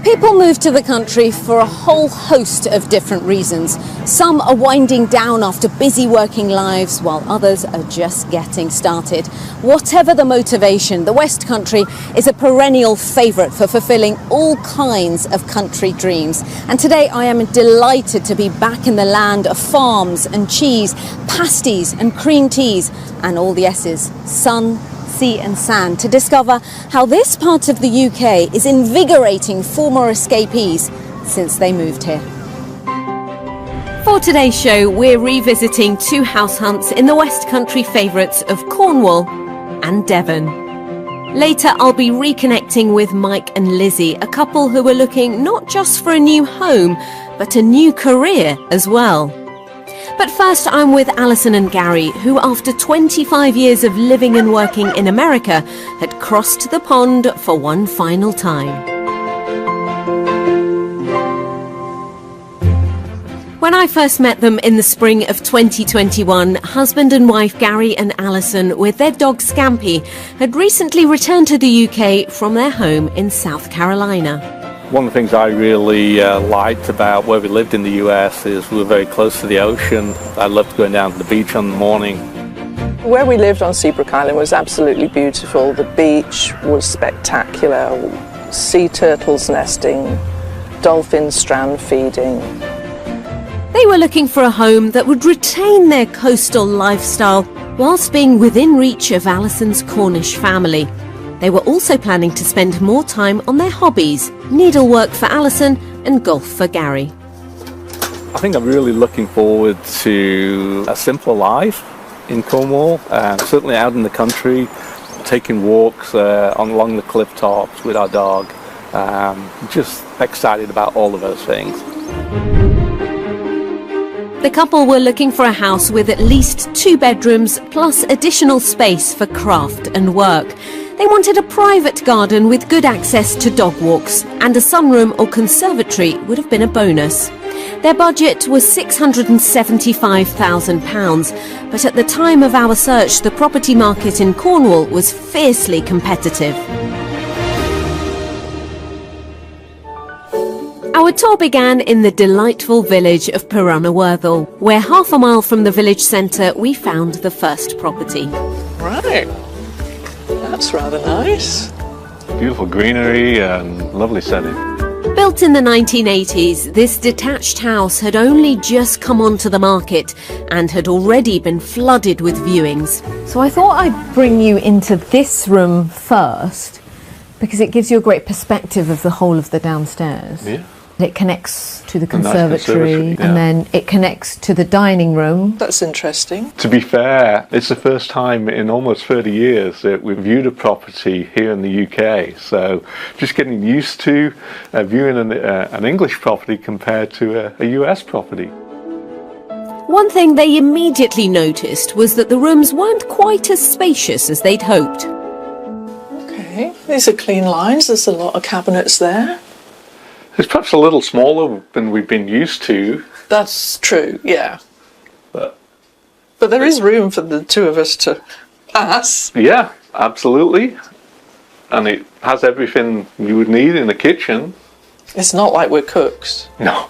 People move to the country for a whole host of different reasons. Some are winding down after busy working lives, while others are just getting started. Whatever the motivation, the West Country is a perennial favourite for fulfilling all kinds of country dreams. And today I am delighted to be back in the land of farms and cheese, pasties and cream teas, and all the S's: sun, sea and sand, to discover how this part of the UK is invigorating former escapees since they moved here. For today's show, we're revisiting two house hunts in the West Country favourites of Cornwall and Devon. Later, I'll be reconnecting with Mike and Lizzie, a couple who are looking not just for a new home, but a new career as well. But first, I'm with Alison and Gary, who after 25 years of living and working in America had crossed the pond for one final time. When I first met them in the spring of 2021, husband and wife Gary and Alison, with their dog Scampy, had recently returned to the UK from their home in South Carolina. One of the things I really liked about where we lived in the US is we were very close to the ocean. I loved going down to the beach in the morning. Where we lived on Seabrook Island was absolutely beautiful. The beach was spectacular. Sea turtles nesting, dolphins strand feeding. They were looking for a home that would retain their coastal lifestyle whilst being within reach of Alison's Cornish family. They were also planning to spend more time on their hobbies: needlework for Alison and golf for Gary. I think I'm really looking forward to a simpler life in Cornwall, certainly out in the country, taking walks along the cliff tops with our dog. Just excited about all of those things. The couple were looking for a house with at least 2 bedrooms plus additional space for craft and work. They wanted a private garden with good access to dog walks, and a sunroom or conservatory would have been a bonus. Their budget was £675,000, but at the time of our search, the property market in Cornwall was fiercely competitive. Our tour began in the delightful village of Perunnaworthal, where half a mile from the village centre we found the first property. Right. That's rather nice. Beautiful greenery and lovely setting. Built in the 1980s, this detached house had only just come onto the market and had already been flooded with viewings. So I thought I'd bring you into this room first because it gives you a great perspective of the whole of the downstairs. Yeah. It connects to the conservatory, yeah. And then it connects to the dining room. That's interesting. To be fair, it's the first time in almost 30 years that we've viewed a property here in the UK. So just getting used to viewing an English property compared to a US property. One thing they immediately noticed was that the rooms weren't quite as spacious as they'd hoped. Okay, these are clean lines. There's a lot of cabinets there. It's perhaps a little smaller than we've been used to. That's true, yeah. But there is room for the two of us to pass. yeah, absolutely. And it has everything you would need in a kitchen. It's not like we're cooks. No,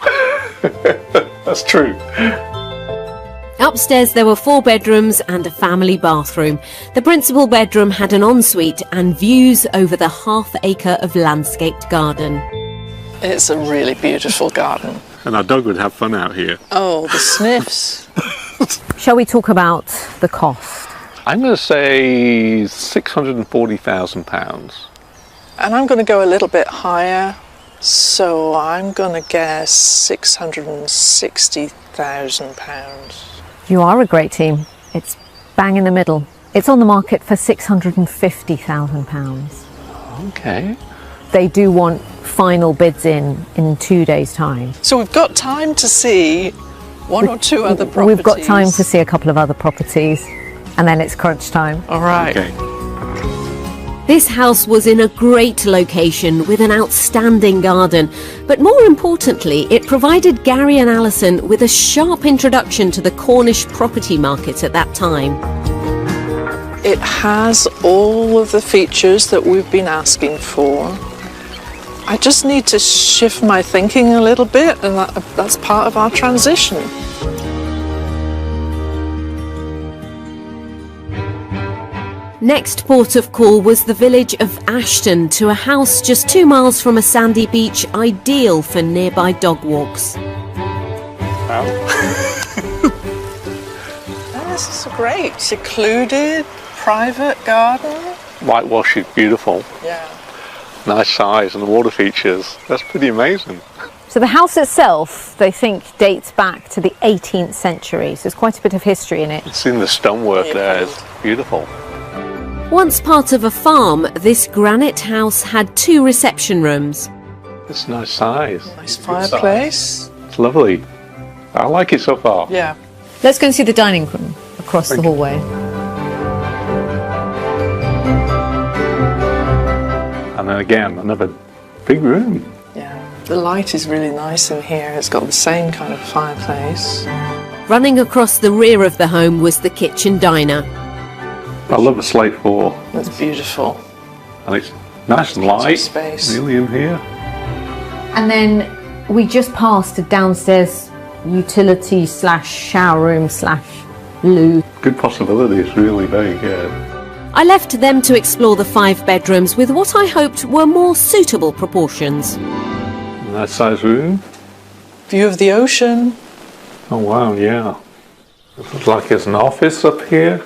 that's true. Upstairs there were 4 bedrooms and a family bathroom. The principal bedroom had an ensuite and views over the half-acre of landscaped garden. It's a really beautiful garden. And our dog would have fun out here. Oh, the sniffs. Shall we talk about the cost? I'm going to say £640,000. And I'm going to go a little bit higher. So I'm going to guess £660,000. You are a great team. It's bang in the middle. It's on the market for £650,000. Okay. They do want final bids in 2 days' time. So we've got time to see one or two other properties. We've got time to see a couple of other properties, and then it's crunch time. All right. Okay. This house was in a great location with an outstanding garden, but more importantly, it provided Gary and Alison with a sharp introduction to the Cornish property market at that time. It has all of the features that we've been asking for. I just need to shift my thinking a little bit, and that's part of our transition. Next port of call was the village of Ashton, to a house just 2 miles from a sandy beach, ideal for nearby dog walks. This is great. Secluded, private garden. Whitewash is beautiful. Yeah. Nice size, and the water features. That's pretty amazing. So the house itself, they think, dates back to the 18th century, so there's quite a bit of history in it. Seeing the stonework there is beautiful. Once part of a farm, this granite house had 2 reception rooms. It's a nice size. Nice fireplace. It's lovely. I like it so far. Yeah. Let's go and see the dining room across the hallway. And then again, another big room. Yeah. The light is really nice in here. It's got the same kind of fireplace. Running across the rear of the home was the kitchen diner. I love the slate floor. That's beautiful. And it's nice and light. Space. Really in here. And then we just passed a downstairs utility / shower room / loo. Good possibilities, really very good. I left them to explore the 5 bedrooms with what I hoped were more suitable proportions. Nice size room. View of the ocean. Oh wow, yeah. It looks like there's an office up here.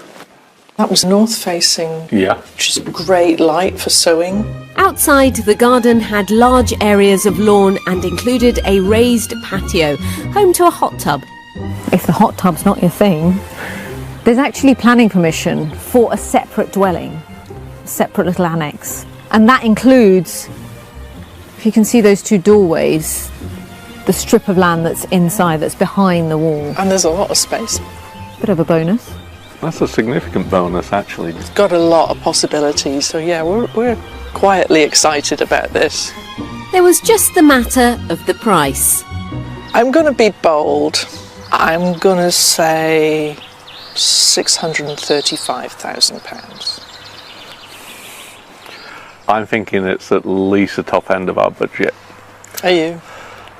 That was north facing, Yeah. which is great light for sewing. Outside, the garden had large areas of lawn and included a raised patio, home to a hot tub. If the hot tub's not your thing, there's actually planning permission for a separate dwelling, a separate little annex. And that includes, if you can see those 2 doorways, the strip of land that's inside, that's behind the wall. And there's a lot of space. Bit of a bonus. That's a significant bonus, actually. It's got a lot of possibilities. So yeah, we're quietly excited about this. There was just the matter of the price. I'm going to be bold. I'm going to say £635,000. I'm thinking it's at least the top end of our budget. Are you?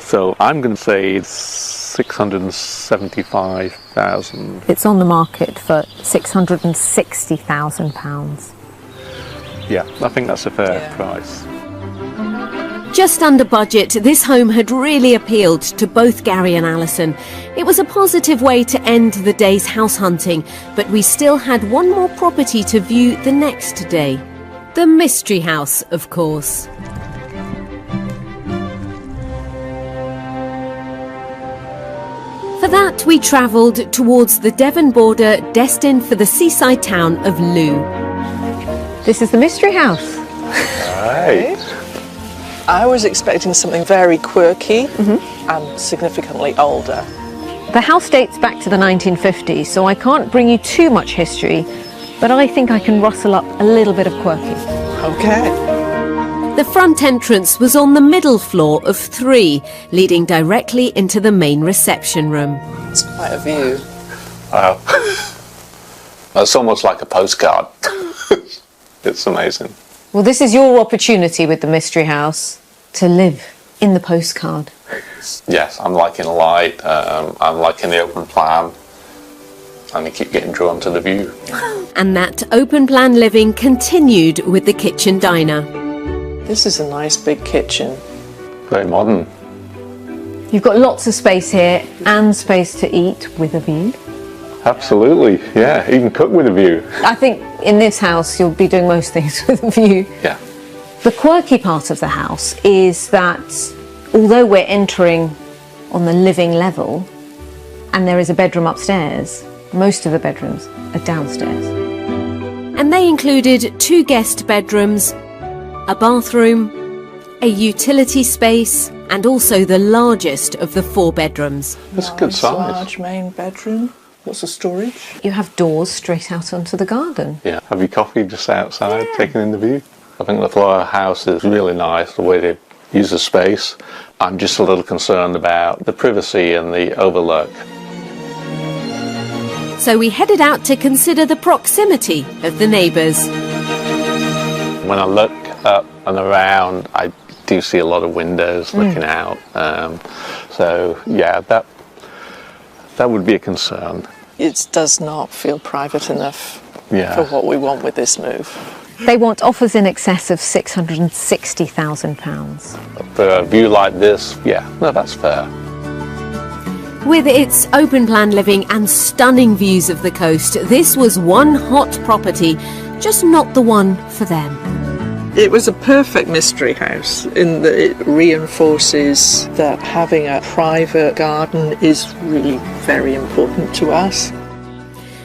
So I'm going to say it's 675,000. It's on the market for £660,000. Yeah, I think that's a fair Yeah. price. Just under budget, this home had really appealed to both Gary and Alison. It was a positive way to end the day's house hunting, but we still had one more property to view the next day. The Mystery House, of course. For that, we travelled towards the Devon border, destined for the seaside town of Looe. This is the Mystery House. Right. I was expecting something very quirky and significantly older. The house dates back to the 1950s, so I can't bring you too much history, but I think I can rustle up a little bit of quirky. Okay. The front entrance was on the middle floor of 3, leading directly into the main reception room. It's quite a view. Wow. It's almost like a postcard. It's amazing. Well, this is your opportunity with the Mystery House to live in the postcard. Yes, I'm liking the light, I'm liking the open plan, and I keep getting drawn to the view. And that open plan living continued with the kitchen diner. This is a nice big kitchen. Very modern. You've got lots of space here and space to eat with a view. Absolutely, yeah, you can cook with a view. I think in this house you'll be doing most things with a view. Yeah. The quirky part of the house is that although we're entering on the living level and there is a bedroom upstairs, most of the bedrooms are downstairs. And they included 2 guest bedrooms, a bathroom, a utility space, and also the largest of the 4 bedrooms. That's a good Nice, size. large main bedroom. Lots of storage. You have doors straight out onto the garden. Yeah, have your coffee just outside, taking in the view. I think the floor house is really nice, the way they use the space. I'm just a little concerned about the privacy and the overlook. So we headed out to consider the proximity of the neighbours. When I look up and around, I do see a lot of windows looking out. So yeah, that would be a concern. It does not feel private enough Yeah. for what we want with this move. They want offers in excess of £660,000. For a view like this, yeah, no, that's fair. With its open plan living and stunning views of the coast, this was one hot property, just not the one for them. It was a perfect mystery house in that it reinforces that having a private garden is really very important to us.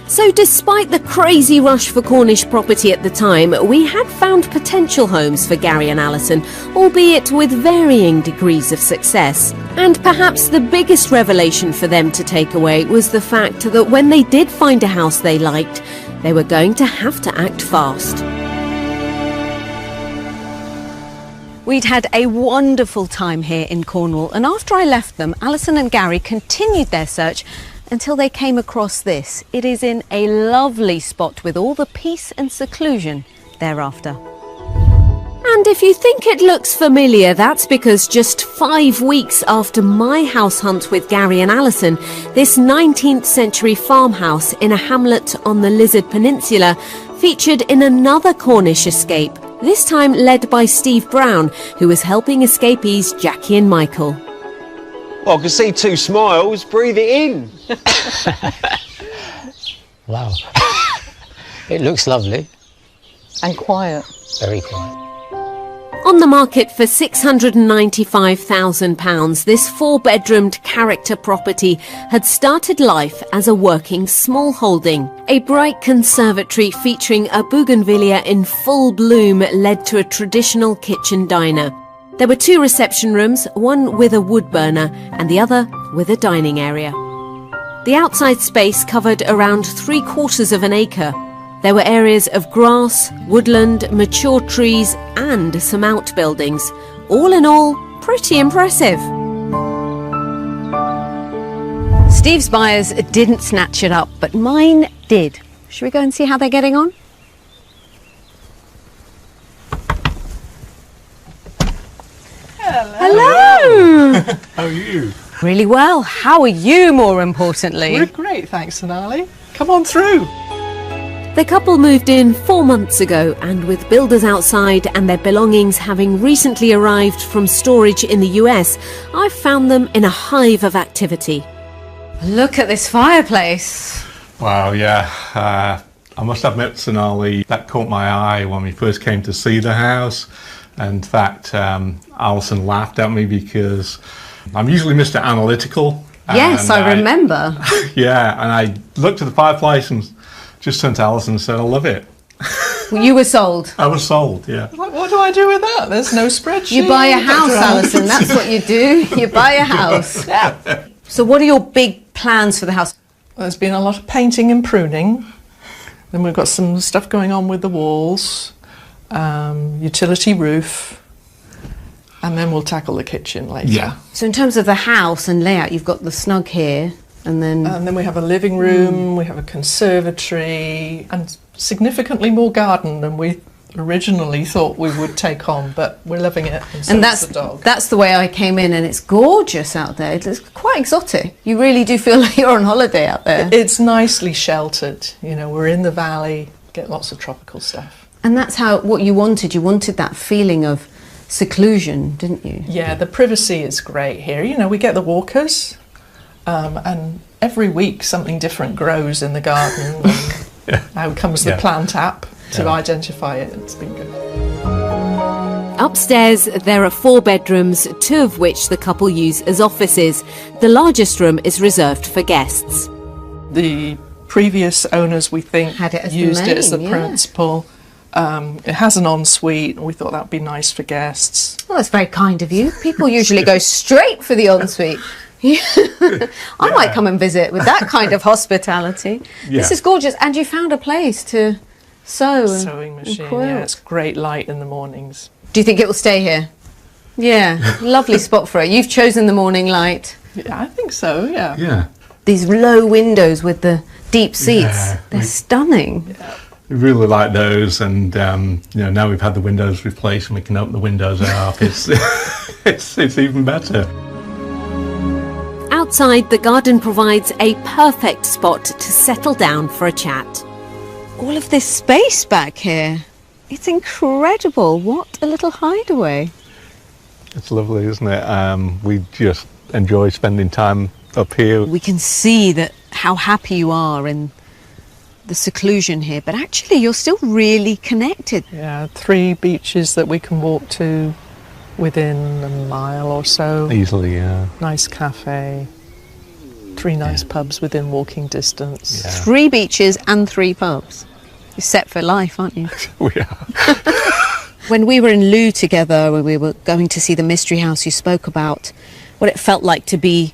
So despite the crazy rush for Cornish property at the time, we had found potential homes for Gary and Alison, albeit with varying degrees of success. And perhaps the biggest revelation for them to take away was the fact that when they did find a house they liked, they were going to have to act fast. We'd had a wonderful time here in Cornwall, and after I left them, Alison and Gary continued their search until they came across this. It is in a lovely spot with all the peace and seclusion thereafter. And if you think it looks familiar, that's because just 5 weeks after my house hunt with Gary and Alison, this 19th century farmhouse in a hamlet on the Lizard Peninsula featured in another Cornish escape, this time led by Steve Brown, who was helping escapees Jackie and Michael. Well, I can see 2 smiles. Breathe it in. Wow. It looks lovely. And quiet. Very quiet. On the market for £695,000, this 4-bedroomed character property had started life as a working small holding. A bright conservatory featuring a bougainvillea in full bloom led to a traditional kitchen diner. There were 2 reception rooms, one with a wood burner and the other with a dining area. The outside space covered around 3/4 of an acre. There were areas of grass, woodland, mature trees and some outbuildings. All in all, pretty impressive. Steve's buyers didn't snatch it up, but mine did. Should we go and see how they're getting on? Hello! How are you? Really well. How are you, more importantly? We're great, thanks, Sonali. Come on through. The couple moved in 4 months ago, and with builders outside and their belongings having recently arrived from storage in the US, I've found them in a hive of activity. Look at this fireplace. Wow, yeah. I must admit, Sonali, that caught my eye when we first came to see the house. In fact, Alison laughed at me because I'm usually Mr. Analytical. Yes, I remember. Yeah, and I looked at the fireplace and just turned to Alison and said, I love it. You were sold. I was sold, yeah. Like, what do I do with that? There's no spreadsheet. You buy a house, Alison. That's what you do. You buy a house. So what are your big plans for the house? There's been a lot of painting and pruning. Then we've got some stuff going on with the walls, utility roof, and then we'll tackle the kitchen later. Yeah. So in terms of the house and layout, you've got the snug here, and then We have a living room, we have a conservatory, and significantly more garden than we originally thought we would take on, but we're loving it. and that's the dog. that's the way I came in, and it's gorgeous out there. It's quite exotic. You really do feel like you're on holiday out there. It's nicely sheltered. You know, we're in the valley, get lots of tropical stuff. And that's what you wanted. You wanted that feeling of seclusion, didn't you? Yeah, the privacy is great here. You know, we get the walkers, and every week something different grows in the garden. And out comes the plant app to identify it. It's been good. Upstairs, there are 4 bedrooms, 2 of which the couple use as offices. The largest room is reserved for guests. The previous owners, we think, Had it as the used it as the main, yeah. principal. It has an ensuite, and we thought that would be nice for guests. Well, that's very kind of you. People usually go straight for the ensuite. I might come and visit with that kind of hospitality. Yeah. This is gorgeous. And you found a place to sew. Sewing machine, quilt. yeah, it's great light in the mornings. Do you think it will stay here? Yeah, lovely spot for it. You've chosen the morning light. Yeah, I think so, yeah. Yeah. These low windows with the deep seats. Yeah, They're stunning. We really like those, and now we've had the windows replaced and we can open the windows up. It's it's even better. Outside, the garden provides a perfect spot to settle down for a chat. All of this space back here, it's incredible. What a little hideaway. It's lovely, isn't it? We just enjoy spending time up here. We can see that how happy you are in the seclusion here, but actually you're still really connected. Yeah, 3 beaches that we can walk to within a mile or so. Easily, yeah. Nice cafe, 3 nice pubs within walking distance. Yeah. 3 beaches and 3 pubs. You're set for life, aren't you? We are. When we were in Loo together, when we were going to see the Mystery House, you spoke about what it felt like to be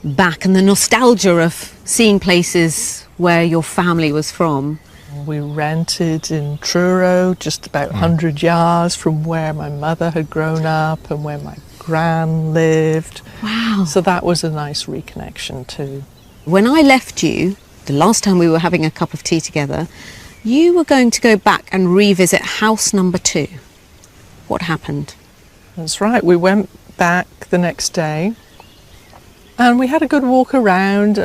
back and the nostalgia of seeing places where your family was from. We rented in Truro, just about 100 yards from where my mother had grown up and where my gran lived. Wow. So that was a nice reconnection too. When I left you, the last time we were having a cup of tea together, you were going to go back and revisit house number 2. What happened? That's right, we went back the next day and we had a good walk around.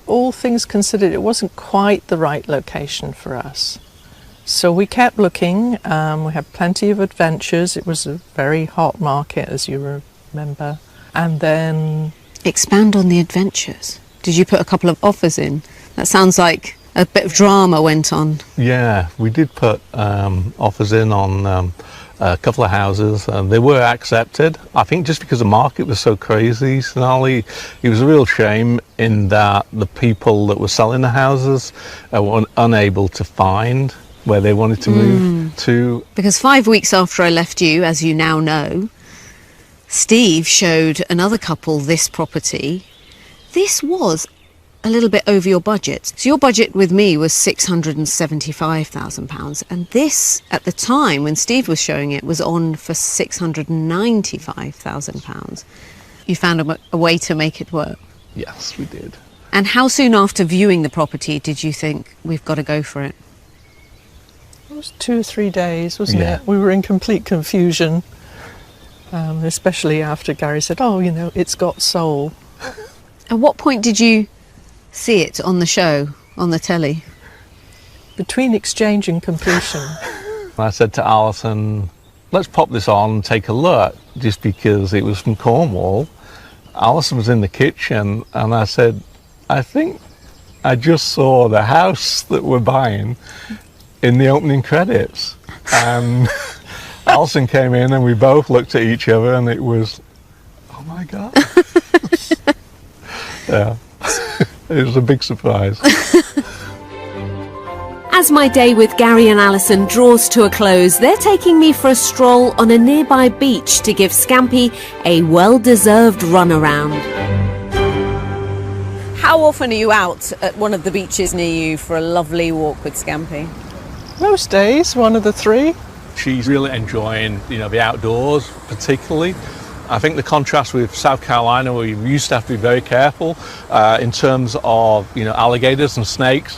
All things considered, it wasn't quite the right location for us. So we kept looking. We had plenty of adventures. It was a very hot market, as you remember. And then... Expand on the adventures. Did you put a couple of offers in? That sounds like a bit of drama went on. Yeah, we did put offers in on a couple of houses, and they were accepted. I think just because the market was so crazy, Sonali, it was a real shame in that the people that were selling the houses were unable to find where they wanted to move to. Because 5 weeks after I left you, as you now know, Steve showed another couple this property. This was a little bit over your budget. So your budget with me was £675,000, and this, at the time when Steve was showing it, was on for £695,000. You found a way to make it work. Yes, we did. And how soon after viewing the property did you think, we've got to go for it? It was 2 or 3 days, wasn't Yeah. it? We were in complete confusion, especially after Gary said, it's got soul. At what point did you see it on the show, on the telly? Between exchange and completion. I said to Alison, let's pop this on and take a look, just because it was from Cornwall. Alison was in the kitchen, and I said, I think I just saw the house that we're buying in the opening credits. And Alison came in and we both looked at each other, and it was, oh my God. Yeah. It was a big surprise. As my day with Gary and Alison draws to a close, they're taking me for a stroll on a nearby beach to give Scampi a well-deserved runaround. How often are you out at one of the beaches near you for a lovely walk with Scampi? Most days, one of the 3. She's really enjoying, the outdoors, particularly. I think the contrast with South Carolina, where you used to have to be very careful in terms of, alligators and snakes.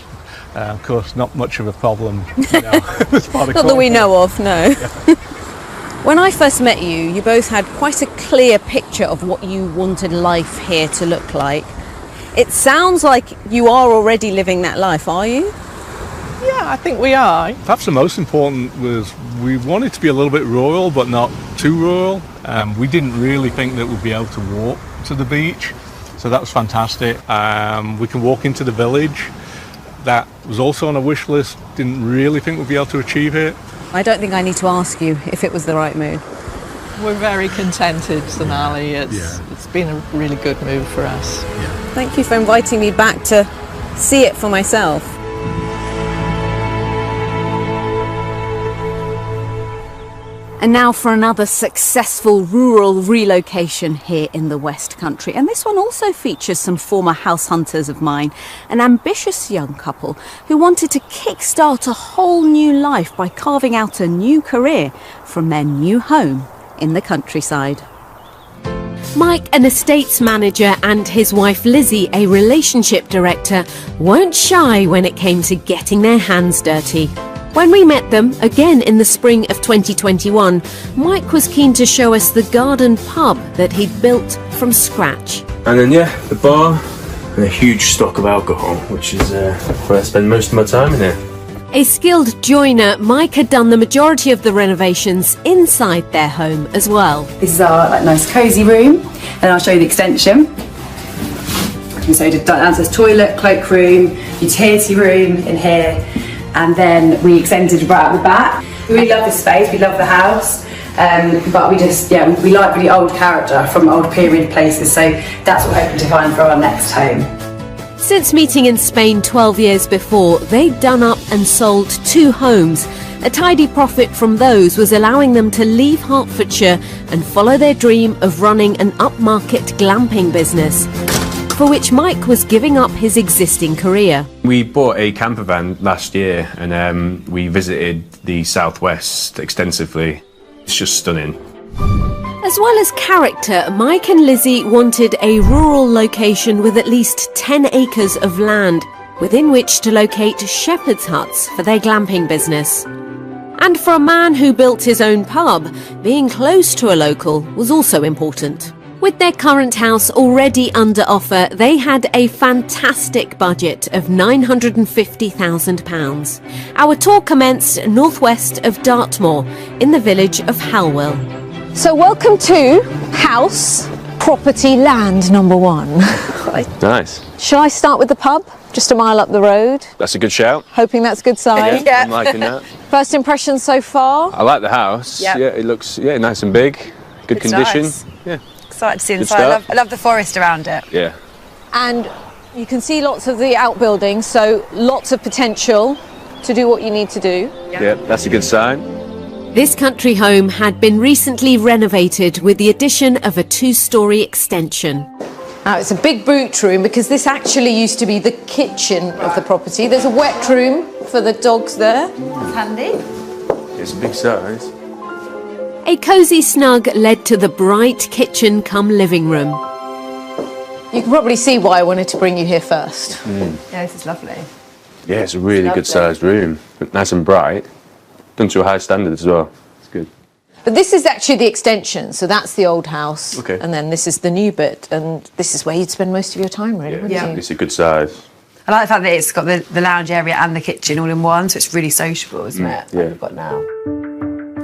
Of course, not much of a problem. As part of Not that we know of, no. Yeah. When I first met you, you both had quite a clear picture of what you wanted life here to look like. It sounds like you are already living that life, are you? Yeah, I think we are. Perhaps the most important was we wanted to be a little bit rural, but not too rural. We didn't really think that we'd be able to walk to the beach, so that was fantastic. We can walk into the village. That was also on a wish list. Didn't really think we'd be able to achieve it. I don't think I need to ask you if it was the right move. We're very contented, Sonali. It's been a really good move for us. Thank you for inviting me back to see it for myself. And now for another successful rural relocation here in the West Country. And this one also features some former house hunters of mine, an ambitious young couple who wanted to kickstart a whole new life by carving out a new career from their new home in the countryside. Mike, an estates manager, and his wife Lizzie, a relationship director, weren't shy when it came to getting their hands dirty. When we met them, again in the spring of 2021, Mike was keen to show us the garden pub that he'd built from scratch. And then, the bar and a huge stock of alcohol, which is where I spend most of my time in here. A skilled joiner, Mike had done the majority of the renovations inside their home as well. This is our nice cosy room, and I'll show you the extension. And so downstairs toilet, cloakroom, utility room in here, and then we extended right at the back. We really love this space, we love the house, but we like really old character from old period places, so that's what we're hoping to find for our next home. Since meeting in Spain 12 years before, they'd done up and sold 2 homes. A tidy profit from those was allowing them to leave Hertfordshire and follow their dream of running an upmarket glamping business, for which Mike was giving up his existing career. We bought a camper van last year and we visited the southwest extensively. It's just stunning. As well as character, Mike and Lizzie wanted a rural location with at least 10 acres of land within which to locate shepherd's huts for their glamping business. And for a man who built his own pub, being close to a local was also important. With their current house already under offer, they had a fantastic budget of £950,000. Our tour commenced northwest of Dartmoor in the village of Halwell. So welcome to house, property, land number 1. Nice. Shall I start with the pub? Just a mile up the road. That's a good shout. Hoping that's a good sign. I'm liking that. First impressions so far? I like the house. Yep. Yeah, it looks nice and big. Good condition. Nice. Yeah. Excited to see Good inside. stuff. I love the forest around it. Yeah. And you can see lots of the outbuildings, so lots of potential to do what you need to do. Yeah, that's a good sign. This country home had been recently renovated with the addition of a 2-storey extension. Now it's a big boot room because this actually used to be the kitchen of the property. There's a wet room for the dogs there. That's handy. It's a big size. A cosy snug led to the bright kitchen come living room. You can probably see why I wanted to bring you here first. Yeah, this is lovely. Yeah, it's a really good sized room. Nice and bright. Done to a high standard as well. It's good. But this is actually the extension, so that's the old house. Okay. And then this is the new bit, and this is where you'd spend most of your time, really, wouldn't you? It's a good size. I like the fact that it's got the lounge area and the kitchen all in one, so it's really sociable, isn't it? Yeah. Like we've got now.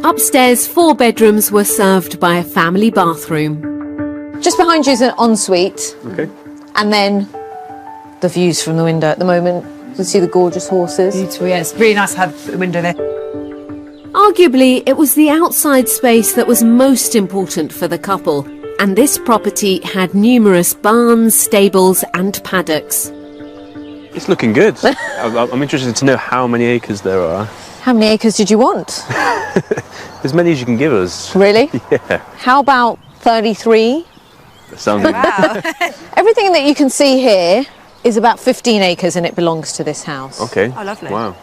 Upstairs, 4 bedrooms were served by a family bathroom. Just behind you is an ensuite. Okay. And then the views from the window at the moment. You can see the gorgeous horses. Beautiful, yeah. It's really nice to have the window there. Arguably, it was the outside space that was most important for the couple, and this property had numerous barns, stables and paddocks. It's looking good. I'm interested to know how many acres there are. How many acres did you want? As many as you can give us. Really? Yeah. How about 33? That sounds Wow. Everything that you can see here is about 15 acres and it belongs to this house. Okay. Oh, lovely. Wow.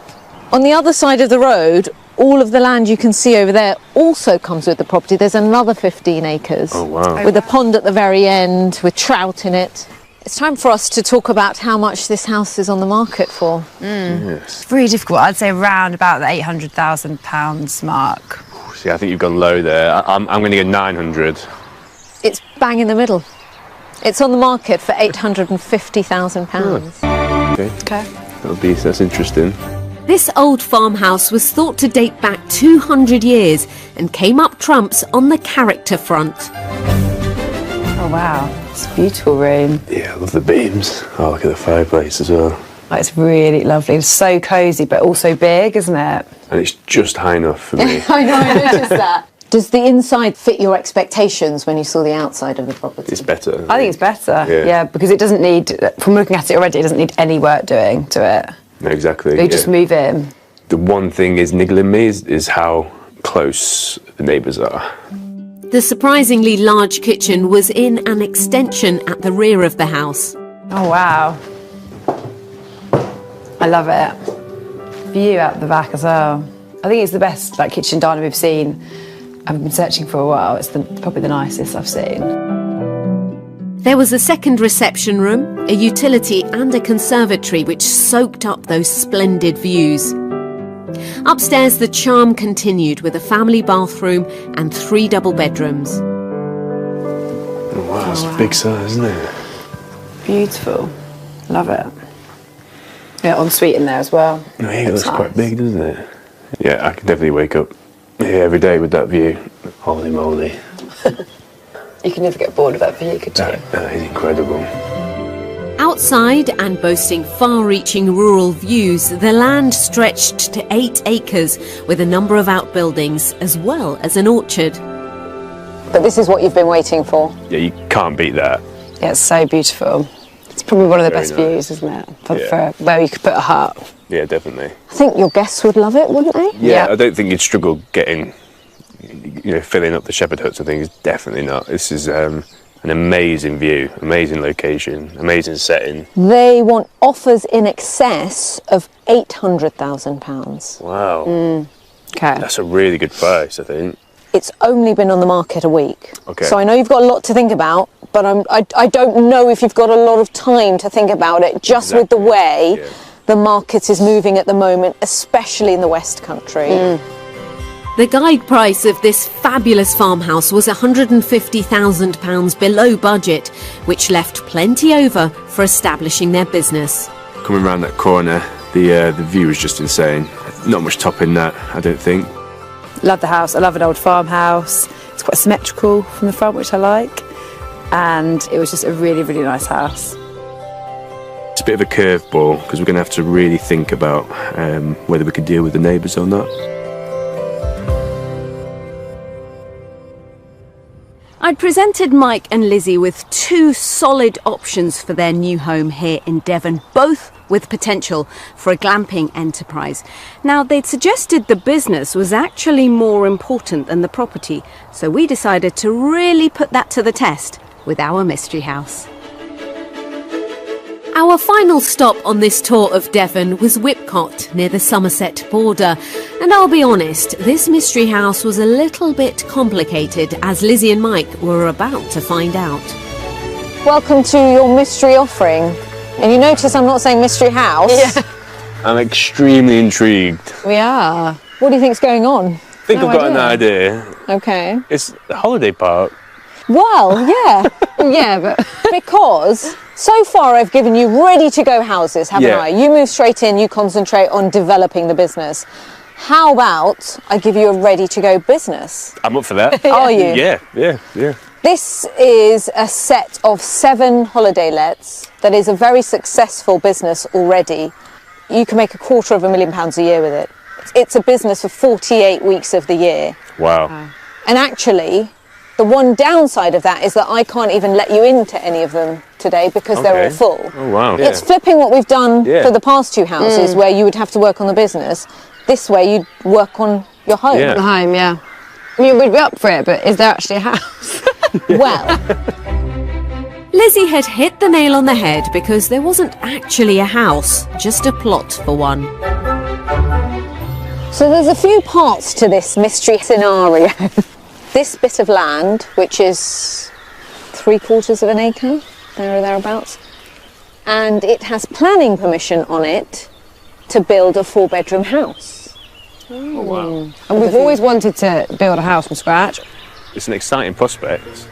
On the other side of the road, all of the land you can see over there also comes with the property. There's another 15 acres. Oh, wow. With a pond at the very end, with trout in it. It's time for us to talk about how much this house is on the market for. Yes. It's really difficult. I'd say around about the £800,000 mark. See, I think you've gone low there. I'm going to go 900. It's bang in the middle. It's on the market for £850,000. Okay. That's interesting. This old farmhouse was thought to date back 200 years and came up trumps on the character front. Oh, wow. It's a beautiful room. Yeah, I love the beams. Oh, look at the fireplace as well. Like, it's really lovely. It's so cosy, but also big, isn't it? And it's just high enough for me. I know, I noticed that. Does the inside fit your expectations when you saw the outside of the property? It's better. I think it's better, Yeah. because it doesn't need, from looking at it already, it doesn't need any work doing to it. No, exactly. They just move in. The one thing is niggling me is how close the neighbours are. The surprisingly large kitchen was in an extension at the rear of the house. Oh, wow. I love it. View out the back as well. I think it's the best kitchen diner we've seen. I've been searching for a while. It's probably the nicest I've seen. There was a second reception room, a utility and a conservatory which soaked up those splendid views. Upstairs, the charm continued with a family bathroom and 3 double bedrooms. Oh, wow, that's a big size, isn't it? Beautiful. Love it. Yeah, ensuite in there as well. No, it looks quite big, doesn't it? Yeah, I could definitely wake up here every day with that view. Holy moly. You can never get bored of that view, could you? That is incredible. Outside and boasting far-reaching rural views, the land stretched to 8 acres with a number of outbuildings as well as an orchard. But this is what you've been waiting for. Yeah, you can't beat that. Yeah, it's so beautiful. It's probably one of the Very best nice. views, isn't it? For where you could put a hut. Yeah, definitely. I think your guests would love it, wouldn't they? Yeah, I don't think you'd struggle getting, filling up the shepherd huts and things. Definitely not. This is an amazing view, amazing location, amazing setting. They want offers in excess of £800,000. Wow. Okay. That's a really good price, I think. It's only been on the market a week. Okay. So I know you've got a lot to think about, but I don't know if you've got a lot of time to think about it, just with the way the market is moving at the moment, especially in the West Country. The guide price of this fabulous farmhouse was £150,000 below budget, which left plenty over for establishing their business. Coming around that corner, the view is just insane. Not much topping that, I don't think. Love the house. I love an old farmhouse. It's quite symmetrical from the front, which I like. And it was just a really, really nice house. It's a bit of a curveball because we're going to have to really think about whether we could deal with the neighbours or not. I'd presented Mike and Lizzie with 2 solid options for their new home here in Devon, both with potential for a glamping enterprise. Now, they'd suggested the business was actually more important than the property, so we decided to really put that to the test with our mystery house. Our final stop on this tour of Devon was Whipcott, near the Somerset border. And I'll be honest, this mystery house was a little bit complicated, as Lizzie and Mike were about to find out. Welcome to your mystery offering. And you notice I'm not saying mystery house. Yeah. I'm extremely intrigued. We are. What do you think's going on? I think I've got an idea. Okay. It's the holiday park. Well, yeah. Yeah, but Because so far I've given you ready-to-go houses, haven't Yeah. I? You move straight in, you concentrate on developing the business. How about I give you a ready-to-go business? I'm up for that. Are you? Yeah. This is a set of 7 holiday lets that is a very successful business already. You can make £250,000 a year with it. It's a business for 48 weeks of the year. Wow. And actually, the one downside of that is that I can't even let you into any of them today because they're all full. Oh, wow. It's flipping what we've done Yeah. for the past 2 houses where you would have to work on the business. This way you'd work on your home. Yeah. the home, yeah. I mean, we'd be up for it, but is there actually a house? Well, Lizzie had hit the nail on the head because there wasn't actually a house, just a plot for one. so there's a few parts to this mystery scenario. This bit of land, which is 3/4 of an acre, there or thereabouts, and it has planning permission on it to build a 4-bedroom house. Oh, wow. And we've always wanted to build a house from scratch. It's an exciting prospect.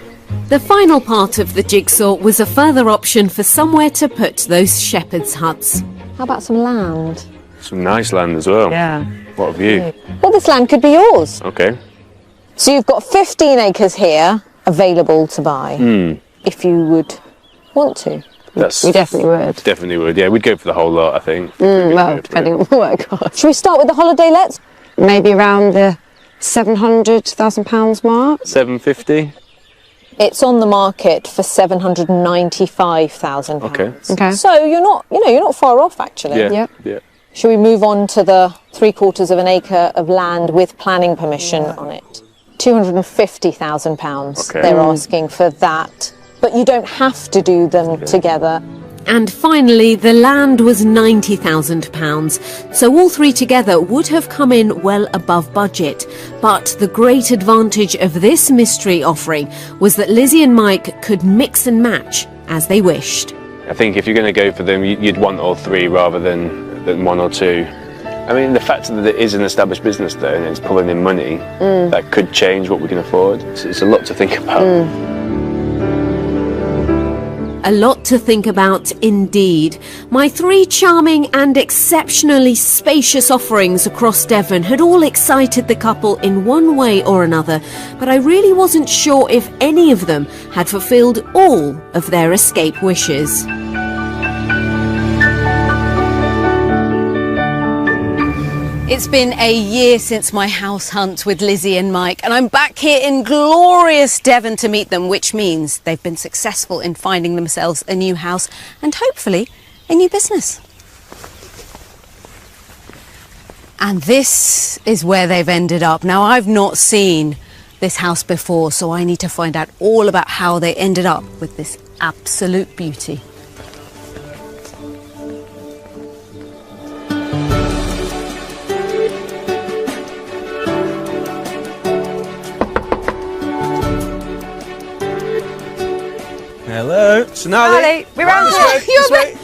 The final part of the jigsaw was a further option for somewhere to put those shepherd's huts. How about some land? Some nice land as well. Yeah. What a view. Well, this land could be yours. Okay. So you've got 15 acres here available to buy if you would want to. That's We definitely would. Definitely would. Yeah, we'd go for the whole lot, I think. Well, depending on what it costs. Should we start with the holiday lets? Maybe around the £700,000 mark. 750. It's on the market for £795,000. Okay. Okay. So you're not far off actually. Yeah. Yeah. Should we move on to the 3/4 of an acre of land with planning permission on it? £250,000 Okay. they're asking for that. But you don't have to do them together. And finally, the land was £90,000, so all three together would have come in well above budget. But the great advantage of this mystery offering was that Lizzie and Mike could mix and match as they wished. I think if you're going to go for them, you'd want all three rather than one or two. I mean, the fact that it is an established business though, and it's pulling in money, that could change what we can afford. It's a lot to think about. A lot to think about indeed. My three charming and exceptionally spacious offerings across Devon had all excited the couple in one way or another, but I really wasn't sure if any of them had fulfilled all of their escape wishes. It's been a year since my house hunt with Lizzie and Mike, and I'm back here in glorious Devon to meet them, which means they've been successful in finding themselves a new house and hopefully a new business. And this is where they've ended up. Now, I've not seen this house before, so I need to find out all about how they ended up with this absolute beauty. Hello, Sonali. We're around this way.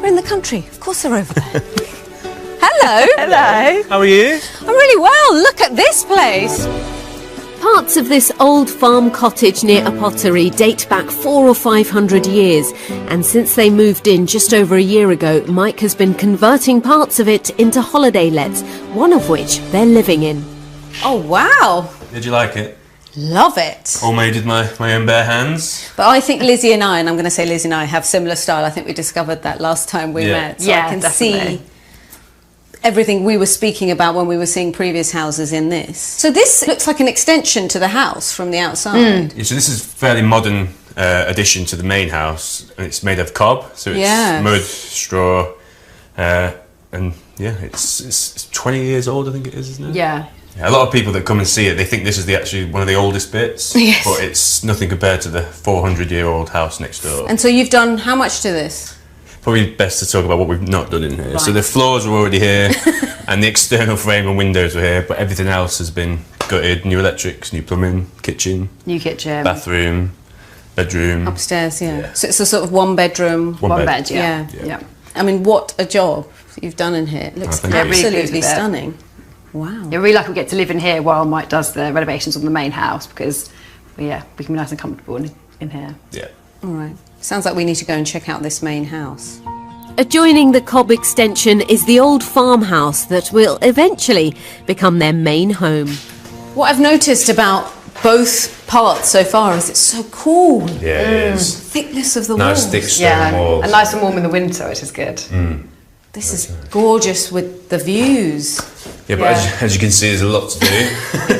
We're in the country. Of course they're over there. Hello. Hello. How are you? I'm really well. Look at this place. Parts of this old farm cottage near a pottery date back 400 or 500 years, and since they moved in just over a year ago, Mike has been converting parts of it into holiday lets, one of which they're living in. Oh, wow. Did you like it? Love it. All made with my own bare hands. But I think Lizzie and I, and I'm going to say Lizzie and I, have similar style. I think we discovered that last time we met. So Yeah, I can definitely. see everything we were speaking about when we were seeing previous houses in this. So this looks like an extension to the house from the outside. Yeah, so this is a fairly modern addition to the main house, and it's made of cob, so it's Yes. mud, straw, and yeah, it's 20 years old, I think it is, isn't it? Yeah. A lot of people that come and see it, they think this is actually one of the oldest bits, Yes. but it's nothing compared to the 400-year-old house next door. And so you've done how much to this? Probably best to talk about what we've not done in here. So the floors were already here, and the external frame and windows were here, but everything else has been gutted. New electrics, new plumbing, kitchen, New kitchen. bathroom, bedroom. Upstairs, yeah. So it's a sort of one bedroom. One bed, yeah. Yeah. Yeah. I mean, what a job you've done in here. It looks thank you. Really pleased absolutely with it. stunning. Wow. You're really lucky we get to live in here while Mike does the renovations on the main house because, yeah, we can be nice and comfortable in here. Yeah. All right. Sounds like we need to go and check out this main house. Adjoining the Cobb extension is the old farmhouse that will eventually become their main home. What I've noticed about both parts so far is it's so cool. Yeah, it is. Thickness of the Nice walls. thick stone walls. and nice and warm in the winter, which is good. This is gorgeous with the views. Yeah, but as you can see, there's a lot to do.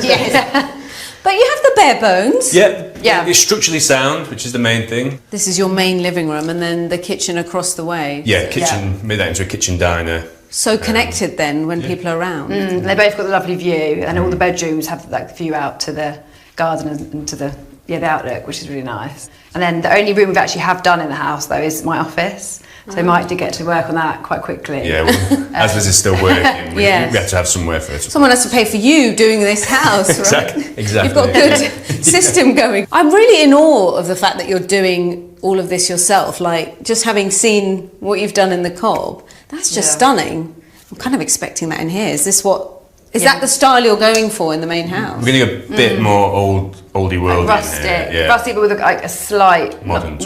Yes. But you have the bare bones. Yeah. It's structurally sound, which is the main thing. This is your main living room and then the kitchen across the way. Yeah, kitchen, made that into a kitchen diner. So connected then when people are around. They both got the lovely view, and all the bedrooms have like the view out to the garden and to the outlook, which is really nice. And then the only room we've actually have done in the house though is my office. So Mike did get to work on that quite quickly. Yeah, well, as Liz is still working, we Yes. have to have somewhere for her to. Someone has to pay for you doing this house, right? Exactly. You've got a good system going. I'm really in awe of the fact that you're doing all of this yourself. Like, just having seen what you've done in the Cobb, that's just stunning. I'm kind of expecting that in here. Is this what... Is that the style you're going for in the main house? We're going to go a bit more oldie worldy. Rustic, rustic, but with a slight Modern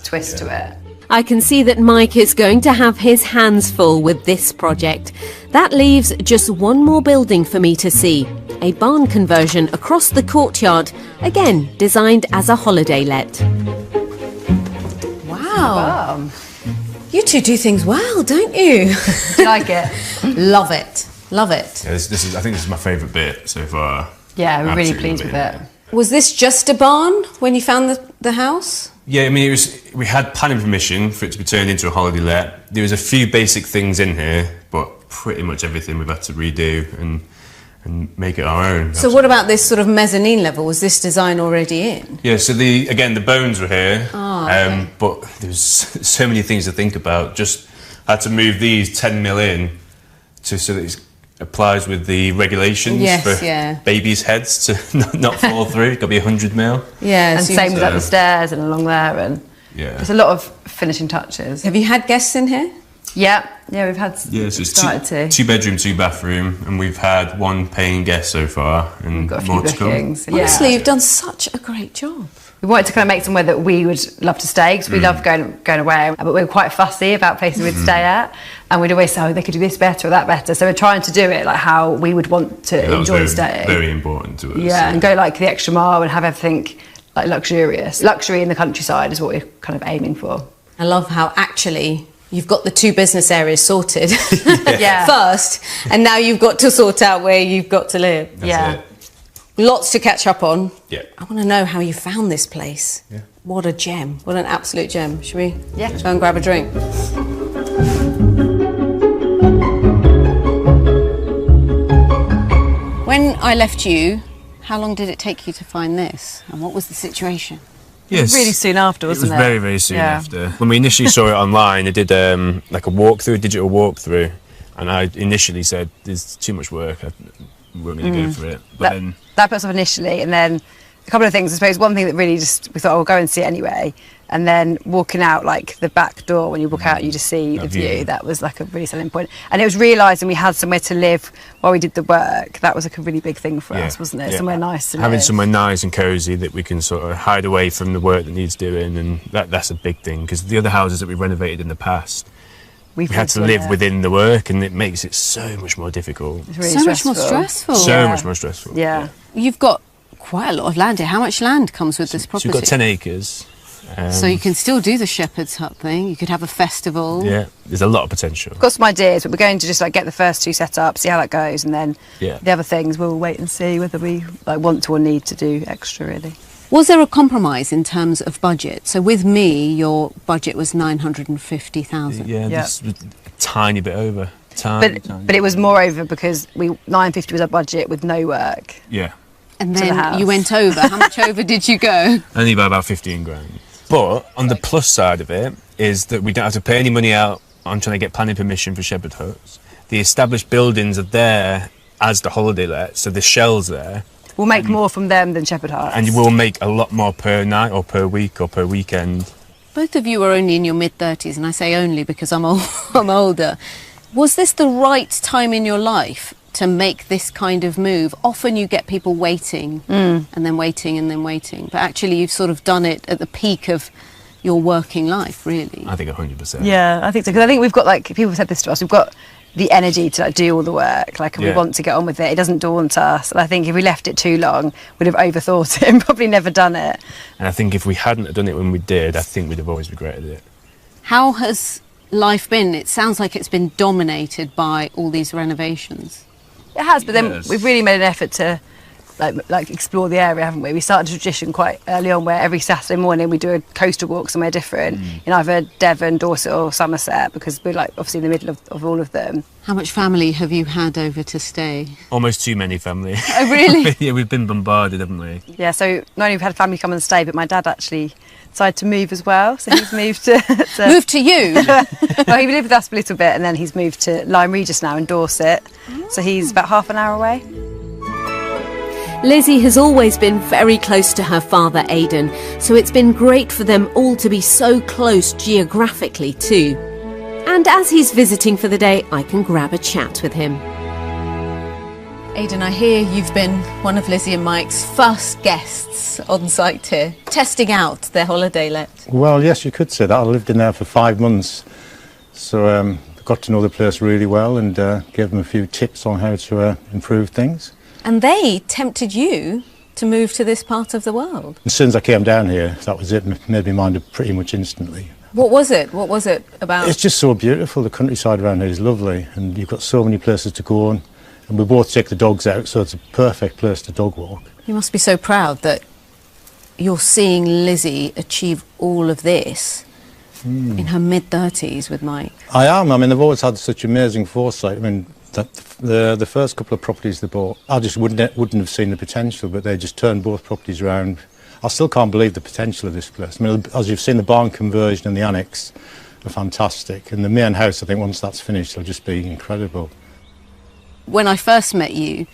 twist to it. I can see that Mike is going to have his hands full with this project. That leaves just one more building for me to see. A barn conversion across the courtyard, again designed as a holiday let. Wow. You two do things well, don't you? Do you like it? Love it. Love it. Yeah, I think this is my favourite bit so far. Yeah, we're really Absolutely pleased with love it. Was this just a barn when you found the house? Yeah, I mean, we had planning permission for it to be turned into a holiday let. There was a few basic things in here, but pretty much everything we've had to redo. And and make it our own. So what about this sort of mezzanine level? Was this design already in? Yeah, so the bones were here, okay. but there's so many things to think about. Just had to move these 10 mil in so that it applies with the regulations for babies' heads to not fall through. It's got to be 100 mil. Yeah, and same with up the stairs and along there, and there's a lot of finishing touches. Have you had guests in here? Yeah, we've had. Yeah, so it's 2 bedroom, 2 bathroom, and we've had 1 paying guest so far, and got a few more to come. bookings. Honestly, you've done such a great job. We wanted to kind of make somewhere that we would love to stay, because we love going away, but we're quite fussy about places we'd stay at, and we'd always say, oh, they could do this better or that better. So we're trying to do it like how we would want to enjoy staying. Very important to us. Yeah, and go like the extra mile and have everything like luxurious. Luxury in the countryside is what we're kind of aiming for. I love how actually you've got the 2 business areas sorted Yeah. first, and now you've got to sort out where you've got to live. That's it. Lots to catch up on. Yeah. I want to know how you found this place. Yeah. What a gem. What an absolute gem. Should we go and grab a drink? When I left you, how long did it take you to find this? And what was the situation? Yes. Really soon after, wasn't it? It was very, very soon after. When we initially saw it online, I did like a digital walkthrough, and I initially said, there's too much work, we weren't going to go for it. But then that put us off initially, and then a couple of things. I suppose one thing that really just, we thought, we'll go and see it anyway, and then walking out like the back door, when you walk out you just see the view. That was like a really selling point. And it was realising we had somewhere to live while we did the work. That was like a really big thing for us, wasn't it? Somewhere nice to live. Having somewhere nice and cosy that we can sort of hide away from the work that needs doing, and that's a big thing, because the other houses that we renovated in the past, we had to live within the work, and it makes it so much more difficult. It's really so much more stressful. So much more stressful. Yeah. You've got quite a lot of land here. How much land comes with this property? So we've got 10 acres. So you can still do the shepherd's hut thing. You could have a festival. Yeah, there's a lot of potential. We've got some ideas, but we're going to just like get the first 2 set up, see how that goes, and then the other things we'll wait and see whether we like want to or need to do extra, really. Was there a compromise in terms of budget? So with me, your budget was 950,000. Yeah, this was a tiny bit over. Tiny. But it was more over because 950 was our budget with no work. Yeah. And then you went over. How much over did you go? Only by about 15 grand. But on the plus side of it is that we don't have to pay any money out on trying to get planning permission for shepherd huts. The established buildings are there as the holiday let, so the shells there. We'll make more from them than shepherd huts. And you will make a lot more per night or per week or per weekend. Both of you are only in your mid-30s, and I say only because I'm older. Was this the right time in your life to make this kind of move? Often you get people waiting and then waiting and then waiting, but actually you've sort of done it at the peak of your working life, really. I think 100%. Yeah, I think so, because I think we've got, like, people said this to us, we've got the energy to like, do all the work, like, and we want to get on with it. It doesn't daunt us, and I think if we left it too long, we'd have overthought it and probably never done it. And I think if we hadn't done it when we did, I think we'd have always regretted it. How has life been? It sounds like it's been dominated by all these renovations. It has, but then we've really made an effort to like explore the area, haven't we? We started a tradition quite early on where every Saturday morning we do a coastal walk somewhere different in either Devon, Dorset or Somerset, because we're like obviously in the middle of all of them. How much family have you had over to stay? Almost too many family. Oh, really? Yeah, we've been bombarded, haven't we? Yeah, so not only have we had family come and stay, but my dad actually decided to move as well, so he's moved to... Move to you? Well, he lived with us a little bit, and then he's moved to Lyme Regis now in Dorset, so he's about half an hour away. Lizzie has always been very close to her father Aidan, so it's been great for them all to be so close geographically too. And as he's visiting for the day, I can grab a chat with him. Aidan, I hear you've been one of Lizzie and Mike's first guests on site here, testing out their holiday let. Well, yes, you could say that. I lived in there for 5 months, so got to know the place really well and gave them a few tips on how to improve things. And they tempted you to move to this part of the world. As soon as I came down here, that was it, made me mind up pretty much instantly. What was it? What was it about? It's just so beautiful. The countryside around here is lovely, and you've got so many places to go on. And we both take the dogs out, so it's a perfect place to dog walk. You must be so proud that you're seeing Lizzie achieve all of this in her mid-30s with Mike. I am. I mean, they've always had such amazing foresight. I mean, that the first couple of properties they bought, I just wouldn't have seen the potential, but they just turned both properties around. I still can't believe the potential of this place. I mean, as you've seen, the barn conversion and the annex are fantastic, and the main house, I think once that's finished, will just be incredible. When I first met you,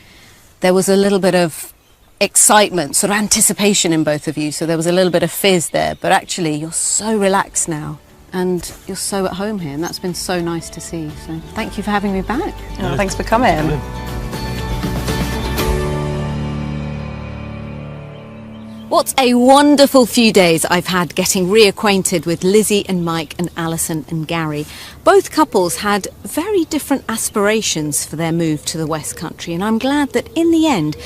there was a little bit of excitement, sort of anticipation in both of you, so there was a little bit of fizz there, but actually you're so relaxed now and you're so at home here, and that's been so nice to see. So thank you for having me back. Oh, thanks for coming. What a wonderful few days I've had getting reacquainted with Lizzie and Mike and Alison and Gary. Both couples had very different aspirations for their move to the West Country, and I'm glad that in the end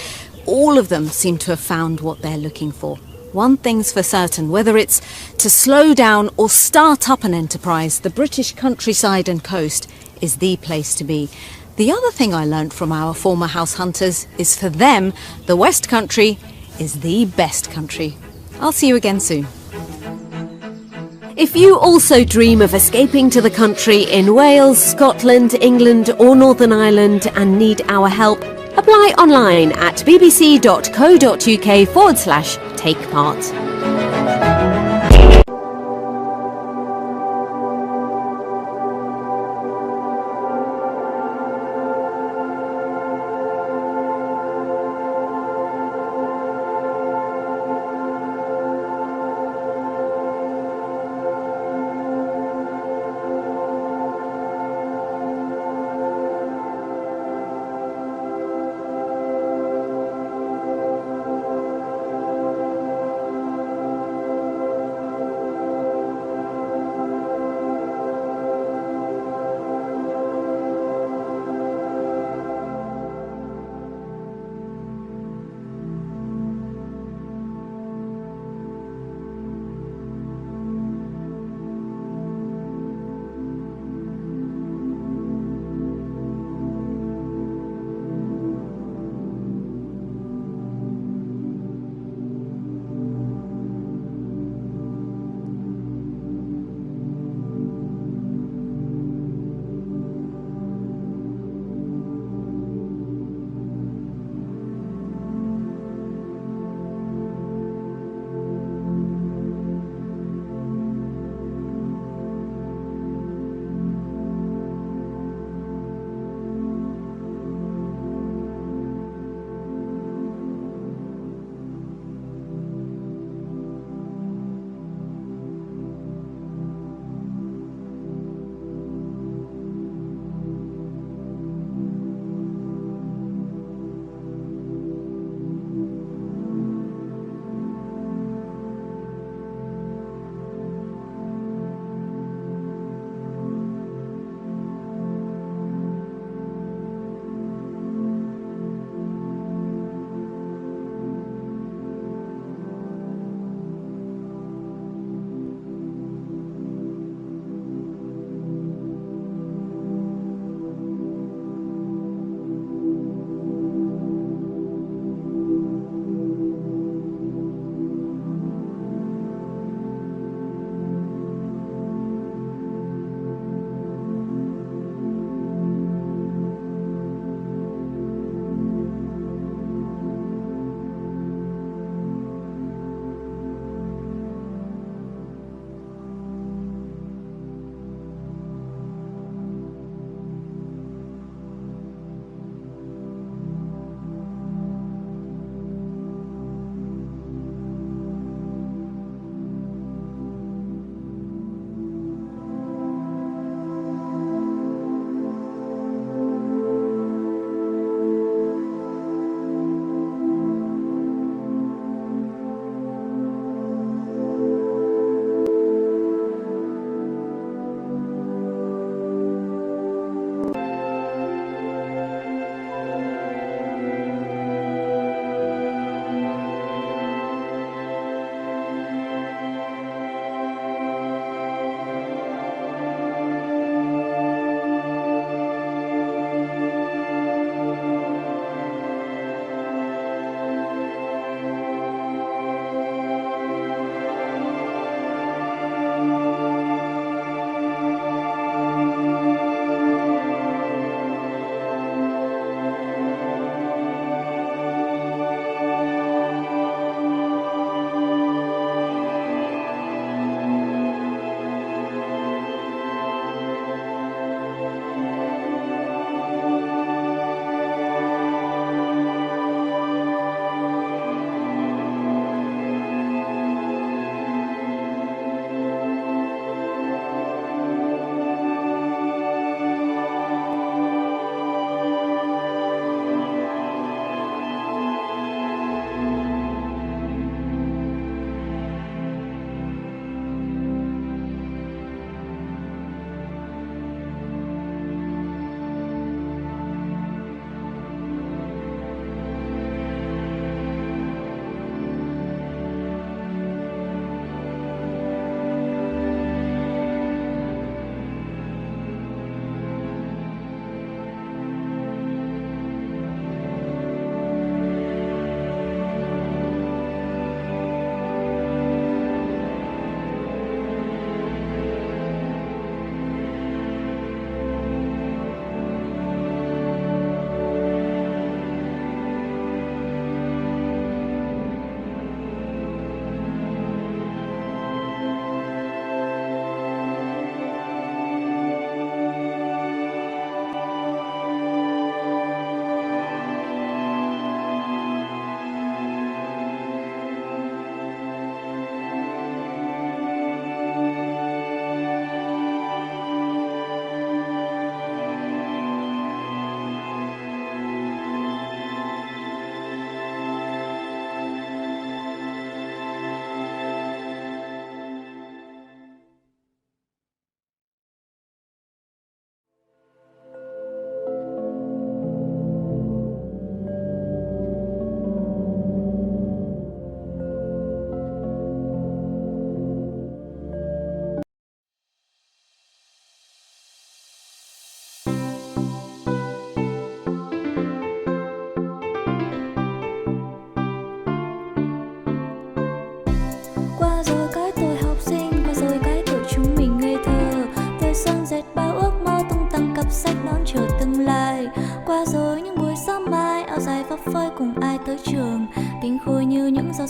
all of them seem to have found what they're looking for. One thing's for certain, whether it's to slow down or start up an enterprise, the British countryside and coast is the place to be. The other thing I learnt from our former house hunters is for them, the West Country is the best country. I'll see you again soon. If you also dream of escaping to the country in Wales, Scotland, England or Northern Ireland and need our help, apply online at bbc.co.uk/take part.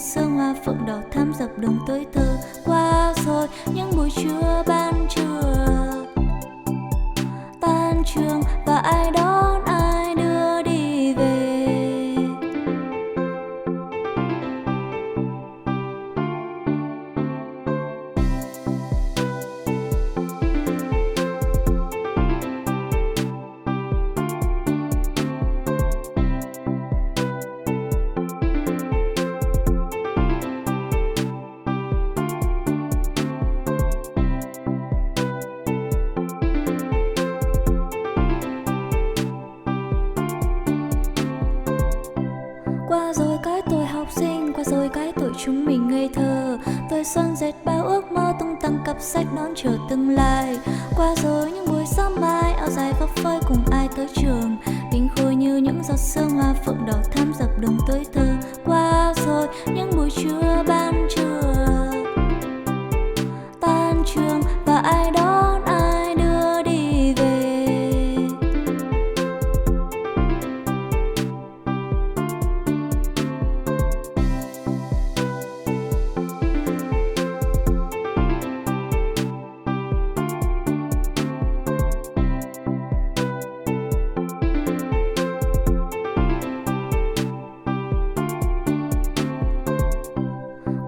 sương hoa phượng đỏ thắm dập đồng tuổi thơ. Qua rồi những buổi trưa ban trưa tan trường và ai đón ai đưa đi về. Qua rồi cái tuổi học sinh, qua rồi cái tuổi chúng mình ngây thơ. Tuổi xuân dệt bao ước mơ tung tăng cặp sách đón chờ tương lai. Qua rồi những buổi sáng mai áo dài phấp phới cùng ai tới trường. Tình khôi như những giọt sương hoa phượng đỏ thắm dập đồng tuổi thơ. Qua rồi những buổi trưa ban trưa tan trường và ai đón ai đưa đi về.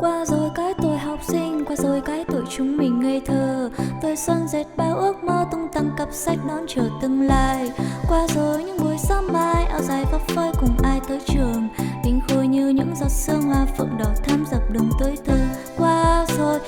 Qua rồi cái tuổi học sinh, qua rồi cái tuổi chúng mình ngây thơ. Tuổi xuân dệt bao ước mơ tung tăng cặp sách đón chờ tương lai. Qua rồi những buổi sáng mai áo dài phấp phới cùng ai tới trường. Tình khôi như những giọt sương hoa phượng đỏ thắm dập đồng tuổi thơ. Qua rồi